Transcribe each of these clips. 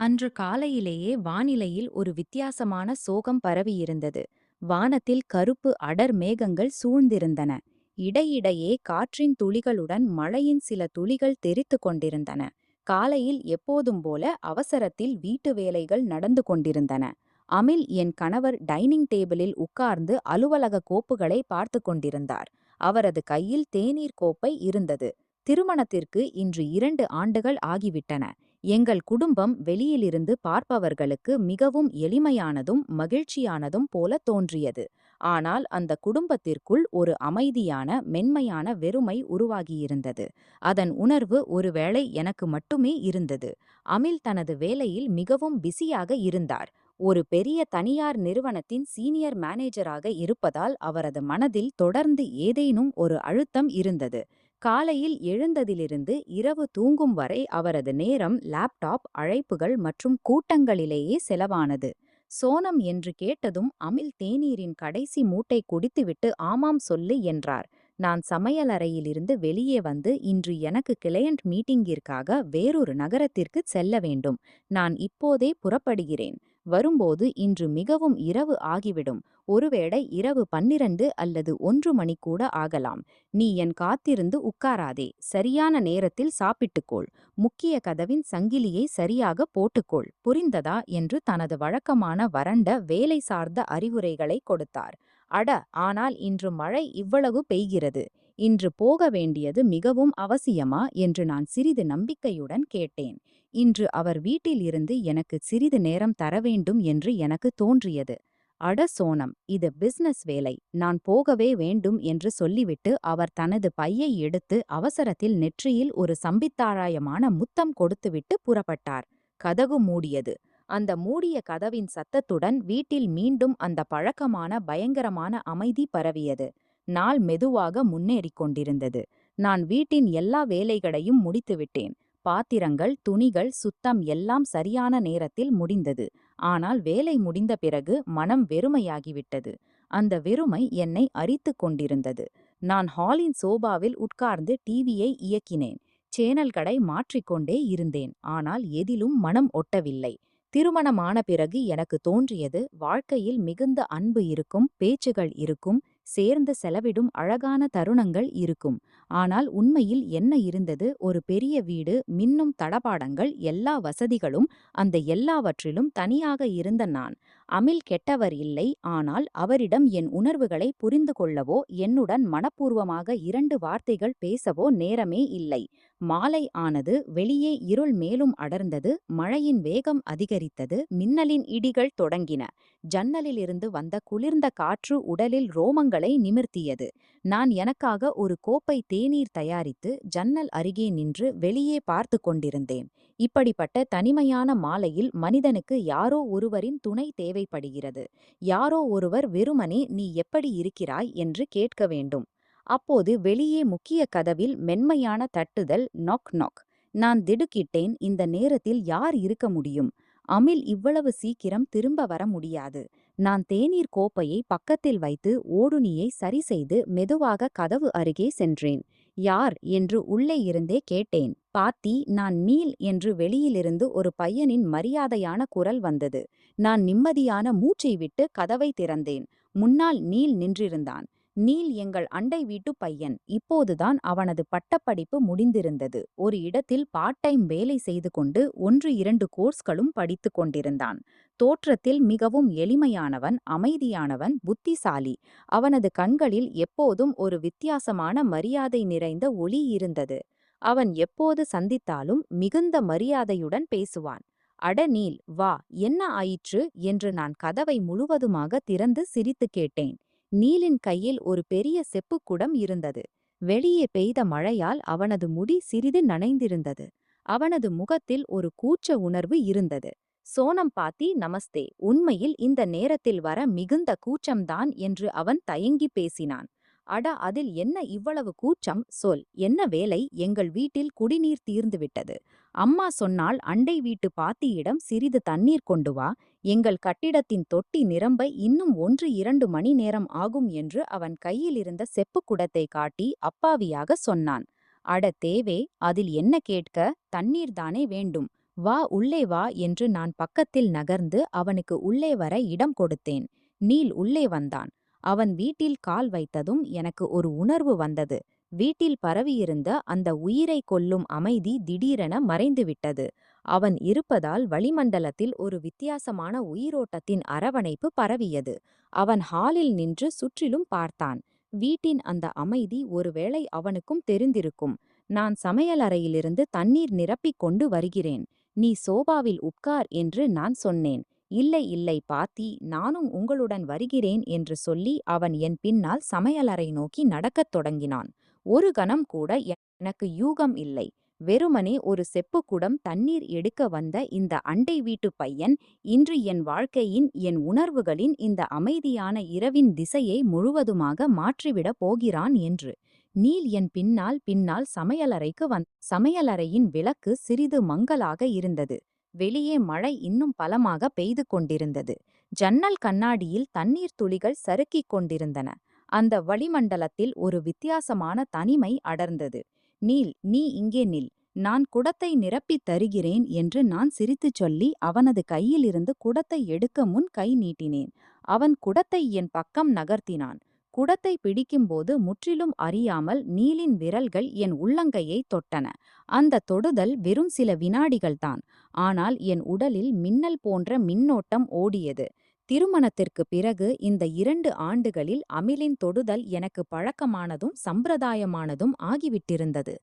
அன்று காலையிலேயே வானிலையில் ஒரு வித்தியாசமான சோகம் பரவியிருந்தது. வானத்தில் கருப்பு அடர் மேகங்கள் சூழ்ந்திருந்தன. இடையிடையே காற்றின் துளிகளுடன் மழையின் சில துளிகள் தெறித்துக் கொண்டிருந்தன. காலையில் எப்போதும் போல அவசரத்தில் வீட்டு வேலைகள் நடந்து கொண்டிருந்தன. அமில் என் கணவர் டைனிங் டேபிளில் உட்கார்ந்து அலுவலக கோப்புகளை பார்த்து கொண்டிருந்தார். அவரது கையில் தேநீர் கோப்பை இருந்தது. திருமணத்திற்கு இன்று 2 ஆண்டுகள் ஆகிவிட்டன. எங்கள் குடும்பம் வெளியிலிருந்து பார்ப்பவர்களுக்கு மிகவும் எளிமையானதும் மகிழ்ச்சியானதும் போல தோன்றியது. ஆனால் அந்த குடும்பத்திற்குள் ஒரு அமைதியான மென்மையான வெறுமை உருவாகியிருந்தது. அதன் உணர்வு ஒருவேளை எனக்கு மட்டுமே இருந்தது. அமில் தனது வேலையில் மிகவும் பிஸியாக இருந்தார். ஒரு பெரிய தனியார் நிறுவனத்தின் சீனியர் மேனேஜராக இருப்பதால் அவரது மனதில் தொடர்ந்து ஏதேனும் ஒரு அழுத்தம் இருந்தது. காலையில் எழுந்ததிலிருந்து இரவு தூங்கும் வரை அவரது நேரம் லேப்டாப் அழைப்புகள் மற்றும் கூட்டங்களிலேயே செலவானது. சோனம் என்று கேட்டதும் அமில் தேநீரின் கடைசி மூட்டை குடித்துவிட்டு ஆமாம் சொல்லு என்றார். நான் சமையலறையிலிருந்து வெளியே வந்து இன்று எனக்கு கிளையண்ட் மீட்டிங்கிற்காக வேறொரு நகரத்திற்கு செல்ல வேண்டும். நான் இப்போதே புறப்படுகிறேன். வரும்போது இன்று மிகவும் இரவு ஆகிவிடும். ஒருவேளை இரவு 12 அல்லது 1 மணி கூட ஆகலாம். நீ என் காத்திருந்து உட்காராதே. சரியான நேரத்தில் சாப்பிட்டுக்கொள். முக்கிய கதவின் சங்கிலியை சரியாக போட்டுக்கொள். புரிந்ததா என்று தனது வழக்கமான வறண்ட வேலை சார்ந்த அறிவுரைகளை கொடுத்தார். அட, ஆனால் இன்று மழை இவ்வளவு பெய்கிறது. இன்று போக வேண்டியது மிகவும் அவசியமா என்று நான் சிறிது நம்பிக்கையுடன் கேட்டேன். இன்று அவர் வீட்டில் இருந்து எனக்கு சிறிது நேரம் தர வேண்டும் என்று எனக்கு தோன்றியது. அட சோனம், இது பிசினஸ் வேலை. நான் போகவே வேண்டும் என்று சொல்லிவிட்டு அவர் தனது பையை எடுத்து அவசரத்தில் நெற்றியில் ஒரு சம்பித்தாராயமான முத்தம் கொடுத்துவிட்டு புறப்பட்டார். கதவு மூடியது. அந்த மூடிய கதவின் சத்தத்துடன் வீட்டில் மீண்டும் அந்த பழக்கமான பயங்கரமான அமைதி பரவியது. நாள் மெதுவாக முன்னேறிக் கொண்டிருந்தது. நான் வீட்டின் எல்லா வேலைகளையும் முடித்துவிட்டேன். பாத்திரங்கள், துணிகள், சுத்தம் எல்லாம் சரியான நேரத்தில் முடிந்தது. ஆனால் வேலை முடிந்த பிறகு மனம் வெறுமையாகிவிட்டது. அந்த வெறுமை என்னை அரித்துக் கொண்டிருந்தது. நான் ஹாலின் சோபாவில் உட்கார்ந்து டிவியை இயக்கினேன். சேனல்களை மாற்றிக்கொண்டே இருந்தேன். ஆனால் எதிலும் மனம் ஒட்டவில்லை. திருமணமான பிறகு எனக்கு தோன்றியது, வாழ்க்கையில் மிகுந்த அன்பு இருக்கும், பேச்சுகள் இருக்கும், சேர்ந்து செலவிடும் அழகான தருணங்கள் இருக்கும். ஆனால் உண்மையில் என்ன இருந்தது? ஒரு பெரிய வீடு, மின்னும் தளபாடங்கள், எல்லா வசதிகளும். அந்த எல்லாவற்றிலும் தனியாக இருந்த நான். அமில் கெட்டவர் இல்லை. ஆனால் அவரிடம் என் உணர்வுகளை புரிந்து கொள்ளவோ என்னுடன் மனப்பூர்வமாக 2 வார்த்தைகள் பேசவோ நேரமே இல்லை. மாலை ஆனது. வெளியே இருள் மேலும் அடர்ந்தது. மழையின் வேகம் அதிகரித்தது. மின்னலின் இடிகள் தொடங்கின. ஜன்னலிலிருந்து வந்த குளிர்ந்த காற்று உடலில் ரோமங்களை நிமிர்த்தியது. நான் எனக்காக ஒரு கோப்பை தேநீர் தயாரித்து ஜன்னல் அருகே நின்று வெளியே பார்த்து கொண்டிருந்தேன். இப்படிப்பட்ட தனிமையான மாலையில் மனிதனுக்கு யாரோ ஒருவரின் துணை தேவைப்படுகிறது. யாரோ ஒருவர் வெறுமனே நீ எப்படி இருக்கிறாய் என்று கேட்க வேண்டும். அப்போது வெளியே முக்கிய கதவில் மென்மையான தட்டுதல். Knock knock. நான் திடுக்கிட்டேன். இந்த நேரத்தில் யார் இருக்க முடியும்? அமில் இவ்வளவு சீக்கிரம் திரும்ப வர முடியாது. நான் தேநீர் கோப்பையை பக்கத்தில் வைத்து ஓடுனியை சரி செய்து மெதுவாக கதவு அருகே சென்றேன். யார் என்று உள்ளே இருந்தே கேட்டேன். பாத்தி, நான் நீல் என்று வெளியிலிருந்து ஒரு பையனின் மரியாதையான குரல் வந்தது. நான் நிம்மதியான மூச்சை விட்டு கதவை திறந்தேன். முன்னால் நீல் நின்றிருந்தான். நீல் எங்கள் அண்டை வீட்டு பையன். இப்போதுதான் அவனது பட்டப்படிப்பு முடிந்திருந்தது. ஒரு இடத்தில் பார்ட் டைம் வேலை செய்து கொண்டு 1 2 கோர்ஸ்களும் படித்து கொண்டிருந்தான். தோற்றத்தில் மிகவும் எளிமையானவன், அமைதியானவன், புத்திசாலி. அவனது கண்களில் எப்போதும் ஒரு வித்தியாசமான மரியாதை நிறைந்த ஒளி இருந்தது. அவன் எப்போது சந்தித்தாலும் மிகுந்த மரியாதையுடன் பேசுவான். அட நீல், வா, என்ன ஆயிற்று என்று நான் கதவை முழுவதுமாக திறந்து சிரித்து கேட்டேன். நீலின் கையில் ஒரு பெரிய செப்புக்குடம் இருந்தது. வெளியே பெய்த மழையால் அவனது முடி சிறிது நனைந்திருந்தது. அவனது முகத்தில் ஒரு கூச்ச உணர்வு இருந்தது. சோனம் பாத்தி, நமஸ்தே. உண்மையில் இந்த நேரத்தில் வர மிகுந்த கூச்சம்தான் என்று அவன் தயங்கி பேசினான். அட, அதில் என்ன இவ்வளவு கூச்சம்? சொல், என்ன வேலை? எங்கள் வீட்டில் குடிநீர் தீர்ந்துவிட்டது. அம்மா சொன்னால் அண்டை வீட்டு பாத்தியிடம் சிறிது தண்ணீர் கொண்டு வா. எங்கள் கட்டிடத்தின் தொட்டி நிரம்ப இன்னும் 1 2 மணி நேரம் ஆகும் என்று அவன் கையில் இருந்த செப்புக் குடத்தை காட்டி அப்பாவியாக சொன்னான். அட தேவே, அதில் என்ன கேட்க? தண்ணீர் தானே வேண்டும். "வா, உள்ளே வா" என்று நான் பக்கத்தில் நகர்ந்து அவனுக்கு உள்ளே வர இடம் கொடுத்தேன். நீல் உள்ளே வந்தான். அவன் வீட்டில் கால் வைத்ததும் எனக்கு ஒரு உணர்வு வந்தது. வீட்டில் பரவியிருந்த அந்த உயிரைக் கொல்லும் அமைதி திடீரென மறைந்துவிட்டது. அவன் இருப்பதால் வளிமண்டலத்தில் ஒரு வித்தியாசமான உயிரோட்டத்தின் அரவணைப்பு பரவியது. அவன் ஹாலில் நின்று சுற்றிலும் பார்த்தான். வீட்டின் அந்த அமைதி ஒருவேளை அவனுக்கும் தெரிந்திருக்கும். "நான் சமையலறையிலிருந்து தண்ணீர் நிரப்பிக் கொண்டு வருகிறேன். நீ சோபாவில் உட்கார்" என்று நான் சொன்னேன். "இல்லை இல்லை பாத்தி, நானும் உங்களுடன் வருகிறேன்" என்று சொல்லி அவன் என் பின்னால் சமையலறை நோக்கி நடக்கத் தொடங்கினான். ஒரு கணம் கூட எனக்கு யூகம் இல்லை. வெறுமனே ஒரு செப்புக்குடம் தண்ணீர் எடுக்க வந்த இந்த அண்டை வீட்டுப் பையன் இன்று என் வாழ்க்கையின், என் உணர்வுகளின் இந்த அமைதியான இரவின் திசையை முழுவதுமாக மாற்றிவிடப் போகிறான் என்று. நீல் என் பின்னால் பின்னால் சமையலறைக்கு சமையலறையின் விளக்கு சிறிது மங்கலாக இருந்தது. வெளியே மழை இன்னும் பலமாக பெய்து கொண்டிருந்தது. ஜன்னல் கண்ணாடியில் தண்ணீர் துளிகள் சறுக்கிக் கொண்டிருந்தன. அந்த வளிமண்டலத்தில் ஒரு வித்தியாசமான தனிமை அடர்ந்தது. "நீல், நீ இங்கே நில். நான் குடத்தை நிரப்பித் தருகிறேன்" என்று நான் சிரித்துச் சொல்லி அவனது கையிலிருந்து குடத்தை எடுக்க முன் கை நீட்டினேன். அவன் குடத்தை என் பக்கம் நகர்த்தினான். குடத்தை பிடிக்கும்போது முற்றிலும் அறியாமல் நீலின் விரல்கள் என் உள்ளங்கையை தொட்டன. அந்த தொடுதல் வெறும் சில வினாடிகள்தான். ஆனால் என் உடலில் மின்னல் போன்ற மின்னோட்டம் ஓடியது. திருமணத்திற்கு பிறகு இந்த 2 ஆண்டுகளில் அமிலின் தொடுதல் எனக்கு பழக்கமானதும் சம்பிரதாயமானதும் ஆகிவிட்டிருந்தது.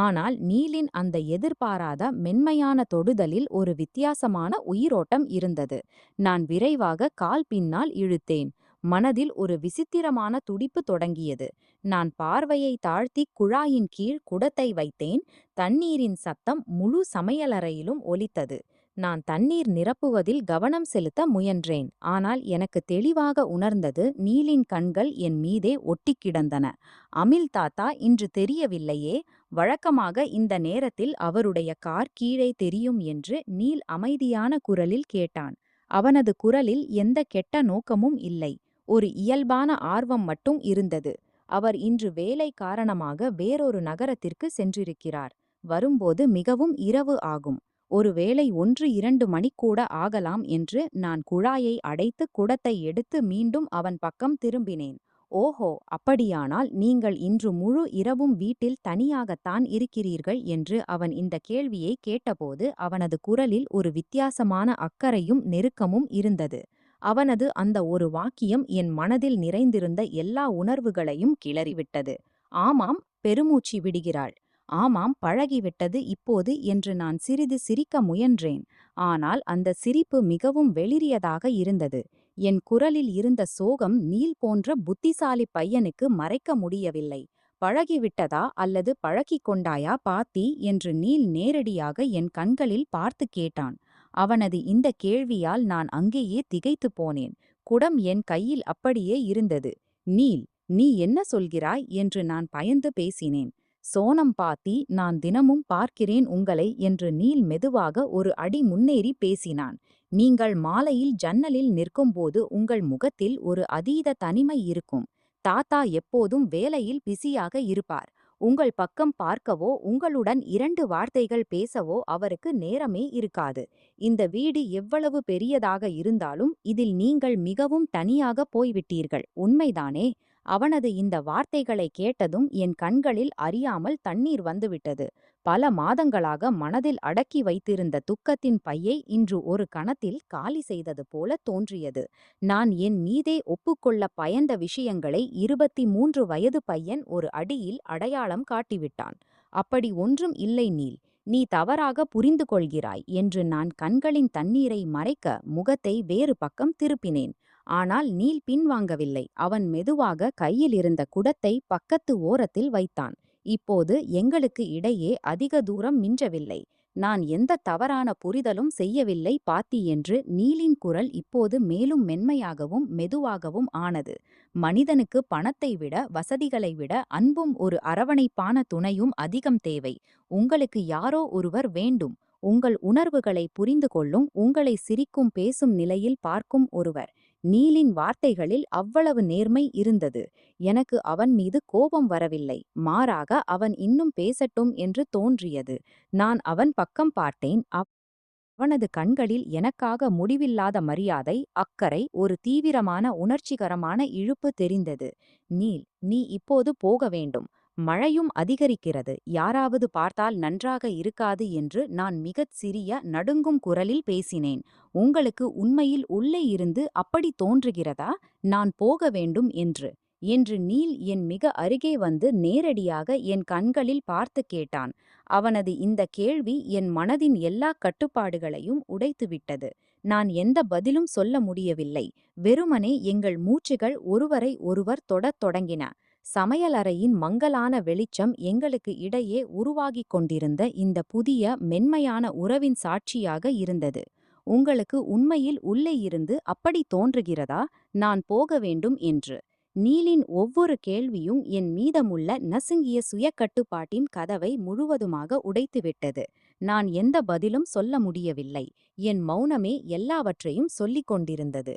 ஆனால் நீலின் அந்த எதிர்பாராத மென்மையான தொடுதலில் ஒரு வித்தியாசமான உயிரோட்டம் இருந்தது. நான் விரைவாக கால் பின்னால் இழுத்தேன். மனதில் ஒரு விசித்திரமான துடிப்பு தொடங்கியது. நான் பார்வையை தாழ்த்தி குழாயின் கீழ் குடத்தை வைத்தேன். தண்ணீரின் சத்தம் முழு சமையலறையிலும் ஒலித்தது. நான் தண்ணீர் நிரப்புவதில் கவனம் செலுத்த முயன்றேன். ஆனால் எனக்கு தெளிவாக உணர்ந்தது, நீலின் கண்கள் என் மீதே ஒட்டிக் கிடந்தன. "அமில் தாத்தா இன்று தெரியவில்லையே. வழக்கமாக இந்த நேரத்தில் அவருடைய கார் கீழே தெரியும்" என்று நீல் அமைதியான குரலில் கேட்டான். அவனது குரலில் எந்த கெட்ட நோக்கமும் இல்லை. ஒரு இயல்பான ஆர்வம் மட்டும் இருந்தது. "அவர் இன்று வேலை காரணமாக வேறொரு நகரத்திற்கு சென்றிருக்கிறார். வரும்போது மிகவும் இரவு ஆகும். ஒருவேளை 1-2 மணிக்கூட ஆகலாம்" என்று நான் குழாயை அடைத்து குடத்தை எடுத்து மீண்டும் அவன் பக்கம் திரும்பினேன். "ஓஹோ, அப்படியானால் நீங்கள் இன்று முழு இரவும் வீட்டில் தனியாகத்தான் இருக்கிறீர்கள்" என்று அவன் இந்த கேள்வியை கேட்டபோது அவனது குரலில் ஒரு வித்தியாசமான அக்கறையும் நெருக்கமும் இருந்தது. அவனது அந்த ஒரு வாக்கியம் என் மனதில் நிறைந்திருந்த எல்லா உணர்வுகளையும் கிளறிவிட்டது. "ஆமாம், பெருமூச்சு விடுகிறாள். ஆமாம், பழகிவிட்டது இப்போது" என்று நான் சிறிது சிரிக்க முயன்றேன். ஆனால் அந்த சிரிப்பு மிகவும் வெளிரியதாக இருந்தது. என் குரலில் இருந்த சோகம் நீல் போன்ற புத்திசாலி பையனுக்கு மறைக்க முடியவில்லை. "பழகிவிட்டதா அல்லது பழக்கிக் கொண்டாயா பாத்தி" என்று நீல் நேரடியாக என் கண்களில் பார்த்து கேட்டான். அவனது இந்த கேள்வியால் நான் அங்கேயே திகைத்துப் போனேன். குடம் என் கையில் அப்படியே இருந்தது. "நீல், நீ என்ன சொல்கிறாய்" என்று நான் பயந்து பேசினேன். "சோனம் பாத்தி, நான் தினமும் பார்க்கிறேன் உங்களை" என்று நீல் மெதுவாக ஒரு அடி முன்னேறி பேசினான். "நீங்கள் மாலையில் ஜன்னலில் நிற்கும்போது உங்கள் முகத்தில் ஒரு அதீத தனிமை இருக்கும். தாத்தா எப்போதும் வேலையில் பிஸியாக இருப்பார். உங்கள் பக்கம் பார்க்கவோ உங்களுடன் 2 வார்த்தைகள் பேசவோ அவருக்கு நேரமே இருக்காது. இந்த வீடு எவ்வளவு பெரியதாக இருந்தாலும் இதில் நீங்கள் மிகவும் தனியாக போய்விட்டீர்கள். உண்மைதானே?" அவனது இந்த வார்த்தைகளை கேட்டதும் என் கண்களில் அறியாமல் தண்ணீர் வந்துவிட்டது. பல மாதங்களாக மனதில் அடக்கி வைத்திருந்த துக்கத்தின் பையை இன்று ஒரு கணத்தில் காலி செய்தது போல தோன்றியது. நான் என் மீதே ஒப்புக்கொள்ள பயந்த விஷயங்களை 23 வயது பையன் ஒரு அடியில் அடையாளம் காட்டிவிட்டான். "அப்படி ஒன்றும் இல்லை நீல். நீ தவறாக புரிந்து கொள்கிறாய்" என்று நான் கண்களின் தண்ணீரை மறைக்க முகத்தை வேறு பக்கம் திருப்பினேன். ஆனால் நீல் பின்வாங்கவில்லை. அவன் மெதுவாக கையில் இருந்த குடத்தை பக்கத்து ஓரத்தில் வைத்தான். "இப்போது எங்களுக்கு இடையே அதிக தூரம் மிஞ்சவில்லை. நான் எந்த தவறான புரிதலும் செய்யவில்லை பாத்தி" என்று நீலின் குரல் இப்போது மேலும் மென்மையாகவும் மெதுவாகவும் ஆனது. "மனிதனுக்கு பணத்தை விட, வசதிகளை விட அன்பும் ஒரு அரவணைப்பான துணையும் அதிகம் தேவை. உங்களுக்கு யாரோ ஒருவர் வேண்டும். உங்கள் உணர்வுகளை புரிந்து கொள்ளும், உங்களை சிரிக்கும் பேசும் நிலையில் பார்க்கும் ஒருவர்." நீலின் வார்த்தைகளில் அவ்வளவு நேர்மை இருந்தது. எனக்கு அவன் மீது கோபம் வரவில்லை. மாறாக அவன் இன்னும் பேசட்டும் என்று தோன்றியது. நான் அவன் பக்கம் பார்த்தேன். அவனது கண்களில் எனக்காக முடிவில்லாத மரியாதை, அக்கறை, ஒரு தீவிரமான உணர்ச்சிகரமான இழுப்பு தெரிந்தது. நீல், நீ இப்போது போக வேண்டும். மழையும் அதிகரிக்கிறது. யாராவது பார்த்தால் நன்றாக இருக்காது என்று நான் மிகச் சிறிய, நடுங்கும் குரலில் பேசினேன். உங்களுக்கு உண்மையில் உள்ளே இருந்து அப்படி தோன்றுகிறதா, நான் போக வேண்டும் என்று நீல் என் மிக அருகே வந்து நேரடியாக என் கண்களில் பார்த்து கேட்டான். அவனது இந்த கேள்வி என் மனதின் எல்லா கட்டுப்பாடுகளையும் உடைத்துவிட்டது. நான் எந்த பதிலும் சொல்ல முடியவில்லை. வெறுமனே எங்கள் மூச்சுகள் ஒருவரை ஒருவர் தொடத் தொடங்கின. சமையலறையின் மங்கலான வெளிச்சம் எங்களுக்கு இடையே உருவாகிக் கொண்டிருந்த இந்த புதிய மென்மையான உறவின் சாட்சியாக இருந்தது. உங்களுக்கு உண்மையில் உள்ளே இருந்து அப்படி தோன்றுகிறதா, நான் போக வேண்டும் என்று? நீலின் ஒவ்வொரு கேள்வியும் என் மீதமுள்ள நசுங்கிய சுயக்கட்டுப்பாட்டின் கதவை முழுவதுமாக உடைத்துவிட்டது. நான் எந்த பதிலும் சொல்ல முடியவில்லை. என் மௌனமே எல்லாவற்றையும் சொல்லிக் கொண்டிருந்தது.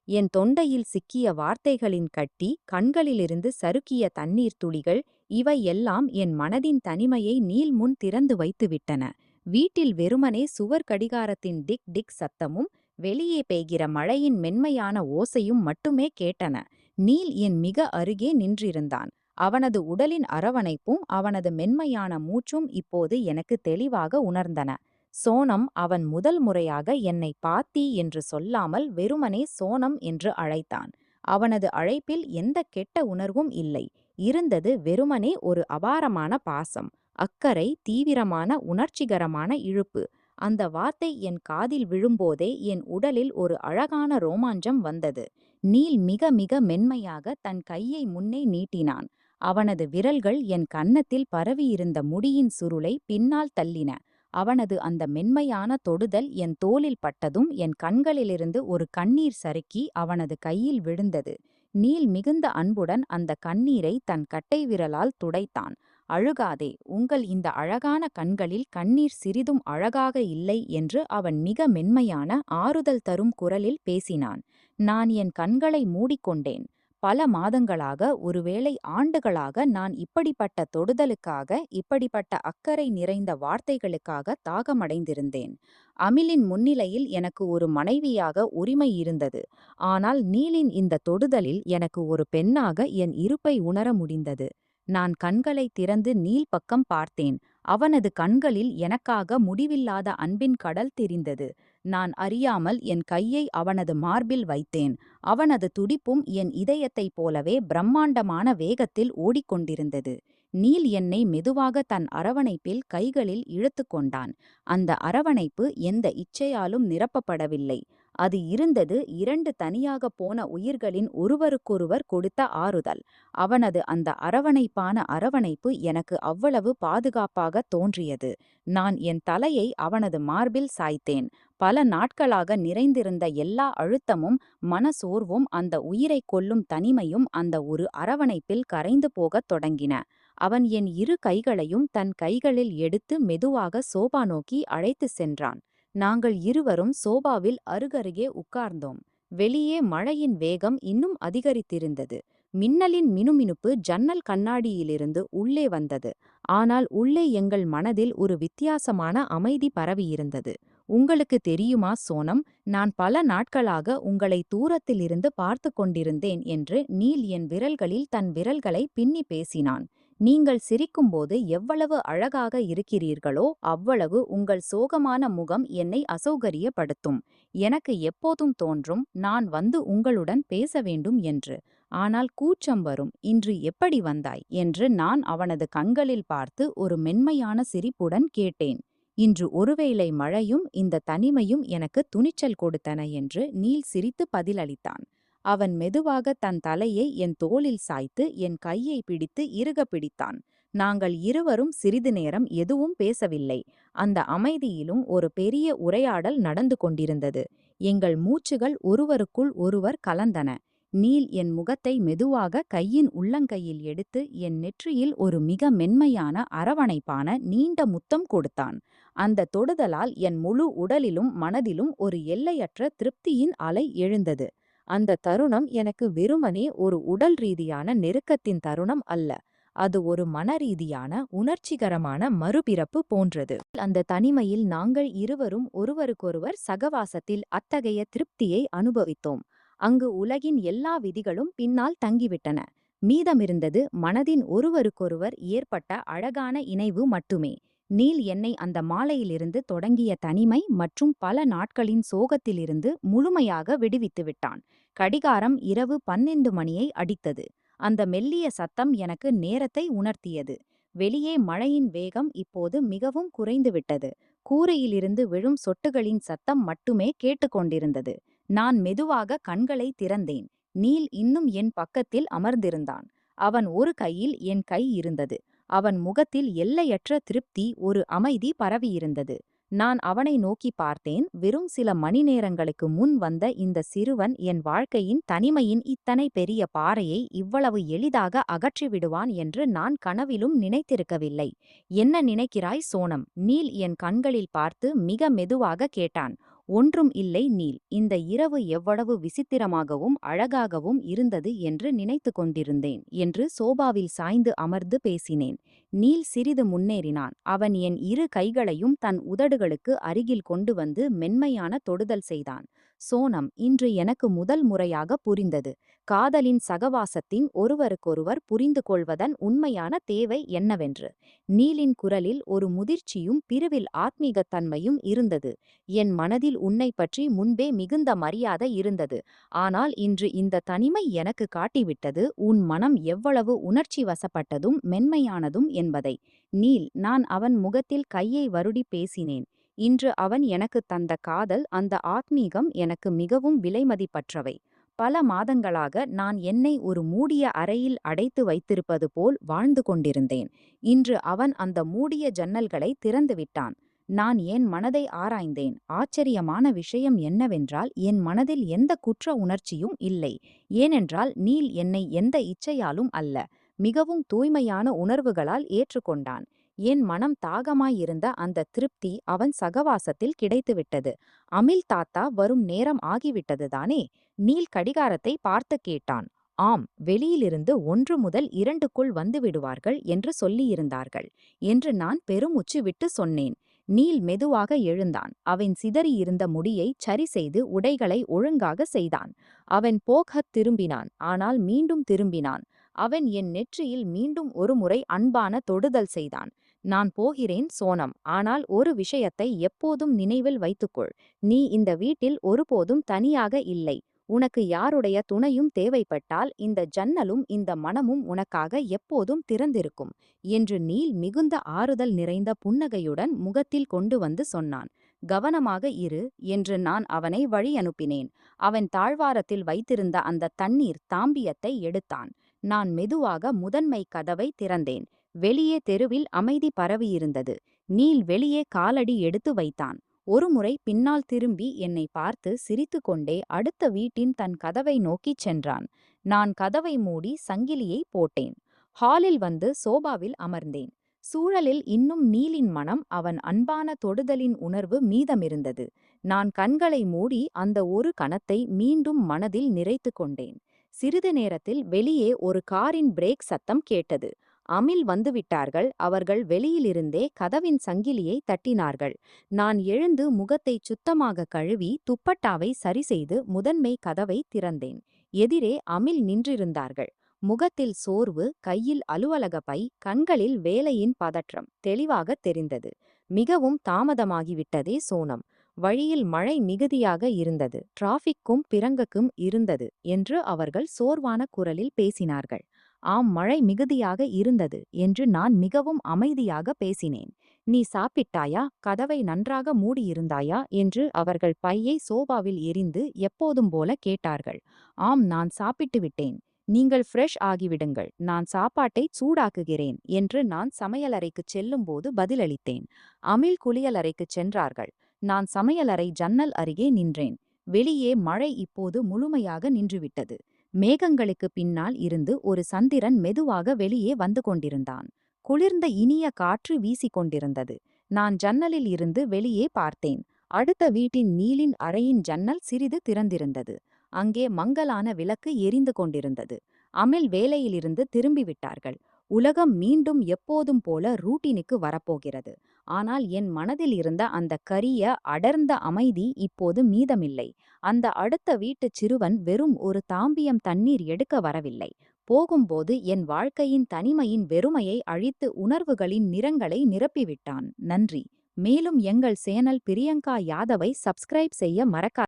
என் தொண்டையில் சிக்கிய வார்த்தைகளின் கட்டி, கண்களிலிருந்து சறுக்கிய தண்ணீர் துளிகள், இவை எல்லாம் என் மனதின் தனிமையை நீல் முன் திறந்து வைத்துவிட்டன. வீட்டில் வெறுமனே சுவர் கடிகாரத்தின் டிக் டிக் சத்தமும் வெளியே பெய்கிற மழையின் மென்மையான ஓசையும் மட்டுமே கேட்டன. நீல் என் மிக அருகே நின்றிருந்தான். அவனது உடலின் அரவணைப்பும் அவனது மென்மையான மூச்சும் இப்போது எனக்கு தெளிவாக உணர்ந்தன. சோனம். அவன் முதல் முறையாக என்னை பாத்தி என்று சொல்லாமல் வெறுமனே சோனம் என்று அழைத்தான். அவனது அழைப்பில் எந்த கெட்ட உணர்வும் இல்லை. இருந்தது வெறுமனே ஒரு அபாரமான பாசம், அக்கறை, தீவிரமான உணர்ச்சிகரமான இழுப்பு. அந்த வார்த்தை என் காதில் விழும்போதே என் உடலில் ஒரு அழகான ரோமாஞ்சம் வந்தது. நீல் மிக மிக மென்மையாக தன் கையை முன்னே நீட்டினான். அவனது விரல்கள் என் கன்னத்தில் பரவியிருந்த முடியின் சுருளை பின்னால் தள்ளின. அவனது அந்த மென்மையான தொடுதல் என் தோளில் பட்டதும் என் கண்களிலிருந்து ஒரு கண்ணீர் சறுக்கி அவனது கையில் விழுந்தது. நீல் மிகுந்த அன்புடன் அந்த கண்ணீரை தன் கட்டைவிரலால் துடைத்தான். அழுகாதே, உங்கள் இந்த அழகான கண்களில் கண்ணீர் சிறிதும் அழகாக இல்லை என்று அவன் மிக மென்மையான, ஆறுதல் தரும் குரலில் பேசினான். நான் என் கண்களை மூடிக்கொண்டேன். பல மாதங்களாக, ஒருவேளை ஆண்டுகளாக நான் இப்படிப்பட்ட தொடுதலுக்காக, இப்படிப்பட்ட அக்கறை நிறைந்த வார்த்தைகளுக்காக தாகமடைந்திருந்தேன். அமிலின் முன்னிலையில் எனக்கு ஒரு மனைவியாக உரிமை இருந்தது. ஆனால் நீலின் இந்த தொடுதலில் எனக்கு ஒரு பெண்ணாக என் இருப்பை உணர முடிந்தது. நான் கண்களை திறந்து நீல் பக்கம் பார்த்தேன். அவனது கண்களில் எனக்காக முடிவில்லாத அன்பின் கடல் தெரிந்தது. நான் அறியாமல் என் கையை அவனது மார்பில் வைத்தேன். அவனது துடிப்பும் என் இதயத்தைப் போலவே பிரம்மாண்டமான வேகத்தில் ஓடிக்கொண்டிருந்தது. நீல் என்னை மெதுவாக தன் அரவணைப்பில் கைகளில் இழுத்து கொண்டான். அந்த அரவணைப்பு எந்த இச்சையாலும் நிரப்பப்படவில்லை. அது இருந்தது இரண்டு தனியாகப் போன உயிர்களின் ஒருவருக்கொருவர் கொடுத்த ஆறுதல். அவனது அந்த அரவணைப்பான அரவணைப்பு எனக்கு அவ்வளவு பாதுகாப்பாக தோன்றியது. நான் என் தலையை அவனது மார்பில் சாய்த்தேன். பல நாட்களாக நிறைந்திருந்த எல்லா அழுத்தமும், மனசோர்வும், அந்த உயிரை கொல்லும் தனிமையும் அந்த ஒரு அரவணைப்பில் கரைந்து போகத் தொடங்கின. அவன் என் இரு கைகளையும் தன் கைகளில் எடுத்து மெதுவாக சோபா நோக்கி அழைத்து சென்றான். நாங்கள் இருவரும் சோபாவில் அருகருகே உட்கார்ந்தோம். வெளியே மழையின் வேகம் இன்னும் அதிகரித்திருந்தது. மின்னலின் மினுமினுப்பு ஜன்னல் கண்ணாடியிலிருந்து உள்ளே வந்தது. ஆனால் உள்ளே எங்கள் மனதில் ஒரு வித்தியாசமான அமைதி பரவியிருந்தது. உங்களுக்கு தெரியுமா சோனம், நான் பல நாட்களாக உங்களை தூரத்திலிருந்து பார்த்து கொண்டிருந்தேன் என்று நீல் என் விரல்களில் தன் விரல்களை பின்னி பேசினான். நீங்கள் சிரிக்கும்போது எவ்வளவு அழகாக இருக்கிறீர்களோ அவ்வளவு உங்கள் சோகமான முகம் என்னை அசௌகரியப்படுத்தும். எனக்கு எப்போதும் தோன்றும் நான் வந்து உங்களுடன் பேச வேண்டும் என்று. ஆனால் கூச்சம் வரும். இன்று எப்படி வந்தாய் என்று நான் அவனது கண்களில் பார்த்து ஒரு மென்மையான சிரிப்புடன் கேட்டேன். இன்று ஒருவேளை மழையும் இந்த தனிமையும் எனக்கு துணிச்சல் கொடுத்தன என்று நீல் சிரித்து பதிலளித்தான். அவன் மெதுவாக தன் தலையை என் தோளில் சாய்த்து என் கையை பிடித்து இறுக பிடித்தான். நாங்கள் இருவரும் சிறிது நேரம் எதுவும் பேசவில்லை. அந்த அமைதியிலும் ஒரு பெரிய உரையாடல் நடந்து கொண்டிருந்தது. எங்கள் மூச்சுகள் ஒருவருக்குள் ஒருவர் கலந்தன. நீல் என் முகத்தை மெதுவாக கையின் உள்ளங்கையில் எடுத்து என் நெற்றியில் ஒரு மிக மென்மையான, அரவணைப்பான நீண்ட முத்தம் கொடுத்தான். அந்த தொடுதலால் என் முழு உடலிலும் மனதிலும் ஒரு எல்லையற்ற திருப்தியின் அலை எழுந்தது. அந்த தருணம் எனக்கு வெறுமனே ஒரு உடல் ரீதியான நெருக்கத்தின் தருணம் அல்ல. அது ஒரு மனரீதியான உணர்ச்சிகரமான மறுபிறப்பு போன்றது. அந்த தனிமையில் நாங்கள் இருவரும் ஒருவருக்கொருவர் சகவாசத்தில் அத்தகைய திருப்தியை அனுபவித்தோம். அங்கு உலகின் எல்லா விதிகளும் பின்னால் தங்கிவிட்டன. மீதமிருந்தது மனதின் ஒருவருக்கொருவர் ஏற்பட்ட அழகான இணைவு மட்டுமே. நீல் என்னை அந்த மாலையிலிருந்து தொடங்கிய தனிமை மற்றும் பல நாட்களின் சோகத்திலிருந்து முழுமையாக விடுவித்து விட்டான். கடிகாரம் இரவு 12 மணியை அடித்தது. அந்த மெல்லிய சத்தம் எனக்கு நேரத்தை உணர்த்தியது. வெளியே மழையின் வேகம் இப்போது மிகவும் குறைந்துவிட்டது. கூரையிலிருந்து விழும் சொட்டுகளின் சத்தம் மட்டுமே கேட்டுக்கொண்டிருந்தது. நான் மெதுவாக கண்களை திறந்தேன். நீல் இன்னும் என் பக்கத்தில் அமர்ந்திருந்தான். அவன் ஒரு கையில் என் கை இருந்தது. அவன் முகத்தில் எல்லையற்ற திருப்தி, ஒரு அமைதி பரவியிருந்தது. நான் அவனை நோக்கி பார்த்தேன். வெறும் சில மணி நேரங்களுக்கு முன் வந்த இந்த சிறுவன் என் வாழ்க்கையின் தனிமையின் இத்தனை பெரிய பாறையை இவ்வளவு எளிதாக அகற்றிவிடுவான் என்று நான் கனவிலும் நினைத்திருக்கவில்லை. என்ன நினைக்கிறாய் சோனம்? நீல் என் கண்களில் பார்த்து மிக மெதுவாக கேட்டான். ஒன்றும் இல்லை நீல். இந்த இரவு எவ்வளவு விசித்திரமாகவும் அழகாகவும் இருந்தது என்று நினைத்து கொண்டிருந்தேன் என்று சோபாவில் சாய்ந்து அமர்ந்து பேசினேன். நீல் சிறிது முன்னேறினான். அவன் என் இரு கைகளையும் தன் உதடுகளுக்கு அருகில் கொண்டு வந்து மென்மையான தொடுதல் செய்தான். சோனம், இன்று எனக்கு முதல் முறையாக புரிந்தது. காதலின் சகவாசத்தின் ஒருவருக்கொருவர் புரிந்து கொள்வதன் உண்மையான தேவை என்னவென்று. நீலின் குரலில் ஒரு முதிர்ச்சியும் பிரிவில் ஆத்மீகத்தன்மையும் இருந்தது. என் மனதில் உன்னை பற்றி முன்பே மிகுந்த மரியாதை இருந்தது. ஆனால் இன்று இந்த தனிமை எனக்கு காட்டிவிட்டது உன் மனம் எவ்வளவு உணர்ச்சி வசப்பட்டதும் மென்மையானதும் என்பதை. நீல், நான் அவன் முகத்தில் கையை வருடி பேசினேன். இன்று அவன் எனக்கு தந்த காதல், அந்த ஆத்மீகம் எனக்கு மிகவும் விலைமதிப்பற்றவை. பல மாதங்களாக நான் என்னை ஒரு மூடிய அறையில் அடைத்து வைத்திருப்பது போல் வாழ்ந்து கொண்டிருந்தேன். இன்று அவன் அந்த மூடிய ஜன்னல்களை திறந்துவிட்டான். நான் என் மனதை ஆராய்ந்தேன். ஆச்சரியமான விஷயம் என்னவென்றால், என் மனதில் எந்த குற்ற உணர்ச்சியும் இல்லை. ஏனென்றால் நீல் என்னை எந்த இச்சையாலும் அல்ல, மிகவும் தூய்மையான உணர்வுகளால் ஏற்றுக்கொண்டான். என் மனம் தாகமாயிருந்த அந்த திருப்தி அவன் சகவாசத்தில் கிடைத்துவிட்டது. அமில் தாத்தா, வரும் நேரம் ஆகிவிட்டதுதானே? நீல் கடிகாரத்தை பார்த்து கேட்டான். ஆம், வெளியிலிருந்து 1 முதல் 2க்குள் வந்து விடுவார்கள் என்று சொல்லியிருந்தார்கள் என்று நான் பெருமூச்சு விட்டு சொன்னேன். நீல் மெதுவாக எழுந்தான். அவன் சிதறியிருந்த முடியை சரி செய்து உடைகளை ஒழுங்காக செய்தான். அவன் போகத் திரும்பினான். ஆனால் மீண்டும் திரும்பினான். அவன் என் நெற்றியில் மீண்டும் ஒருமுறை அன்பான தொடுதல் செய்தான். நான் போகிறேன் சோனம், ஆனால் ஒரு விஷயத்தை எப்போதும் நினைவில் வைத்துக்கொள். நீ இந்த வீட்டில் ஒருபோதும் தனியாக இல்லை. உனக்கு யாருடைய துணையும் தேவைப்பட்டால் இந்த ஜன்னலும் இந்த மனமும் உனக்காக எப்போதும் திறந்திருக்கும் என்று நீல் மிகுந்த ஆறுதல் நிறைந்த புன்னகையுடன் முகத்தில் கொண்டு வந்து சொன்னான். கவனமாக இரு என்று நான் அவனை வழி அனுப்பினேன். அவன் தாழ்வாரத்தில் வைத்திருந்த அந்த தண்ணீர் தாம்பியத்தை எடுத்தான். நான் மெதுவாக முதன்மை கதவை திறந்தேன். வெளியே தெருவில் அமைதி பரவியிருந்தது. நீல் வெளியே காலடி எடுத்து வைத்தான். ஒருமுறை பின்னால் திரும்பி என்னை பார்த்து சிரித்துக்கொண்டே அடுத்த வீட்டின் தன் கதவை நோக்கிச் சென்றான். நான் கதவை மூடி சங்கிலியை போட்டேன். ஹாலில் வந்து சோபாவில் அமர்ந்தேன். சூழலில் இன்னும் நீலின் மனம், அவன் அன்பான தொடுதலின் உணர்வு மீதமிருந்தது. நான் கண்களை மூடி அந்த ஒரு கணத்தை மீண்டும் மனதில் நிறைத்து கொண்டேன். சிறிது நேரத்தில் வெளியே ஒரு காரின் பிரேக் சத்தம் கேட்டது. அமில் வந்துவிட்டார்கள். அவர்கள் வெளியிலிருந்தே கதவின் சங்கிலியை தட்டினார்கள். நான் எழுந்து முகத்தை சுத்தமாக கழுவி துப்பட்டாவை சரிசெய்து முதன்மை கதவை திறந்தேன். எதிரே அமில் நின்றிருந்தார்கள். முகத்தில் சோர்வு, கையில் அலுவலக பை, கண்களில் வேலையின் பதற்றம் தெளிவாக தெரிந்தது. மிகவும் தாமதமாகிவிட்டதே சோனம். வழியில் மழை மிகுதியாக இருந்தது. டிராஃபிக்கும் பிறங்கக்கும் இருந்தது என்று அவர்கள் சோர்வான குரலில் பேசினார்கள். ஆம், மழை மிகுதியாக இருந்தது என்று நான் மிகவும் அமைதியாக பேசினேன். நீ சாப்பிட்டாயா? கதவை நன்றாக மூடியிருந்தாயா என்று அவர்கள் பையை சோபாவில் எறிந்து எப்போதும் போல கேட்டார்கள். ஆம், நான் சாப்பிட்டு விட்டேன். நீங்கள் ஃப்ரெஷ் ஆகிவிடுங்கள், நான் சாப்பாட்டை சூடாக்குகிறேன் என்று நான் சமையலறைக்குச் செல்லும்போது பதிலளித்தேன். அமில் குளியலறைக்குச் சென்றார்கள். நான் சமையலறை ஜன்னல் அருகே நின்றேன். வெளியே மழை இப்போது முழுமையாக நின்றுவிட்டது. மேகங்களுக்கு பின்னால் இருந்து ஒரு சந்திரன் மெதுவாக வெளியே வந்து கொண்டிருந்தான். குளிர்ந்த இனிய காற்று வீசிக்கொண்டிருந்தது. நான் ஜன்னலில் இருந்து வெளியே பார்த்தேன். அடுத்த வீட்டின் நீலின் அறையின் ஜன்னல் சிறிது திறந்திருந்தது. அங்கே மங்கலான விளக்கு எரிந்து கொண்டிருந்தது. அமில் வேலையிலிருந்து திரும்பிவிட்டார்கள். உலகம் மீண்டும் எப்போதும் போல ரூட்டினுக்கு வரப்போகிறது. ஆனால் என் மனதில் இருந்த அந்த கரிய, அடர்ந்த அமைதி இப்போது மீதமில்லை. அந்த அடுத்த வீட்டுச் சிறுவன் வெறும் ஒரு தாம்பியம் தண்ணீர் எடுக்க வரவில்லை. போகும்போது என் வாழ்க்கையின் தனிமையின் வெறுமையை அழித்து உணர்வுகளின் நிறங்களை நிரப்பிவிட்டான். நன்றி. மேலும் எங்கள் சேனல் பிரியங்கா யாதவை சப்ஸ்கிரைப் செய்ய மறக்காதீர்கள்.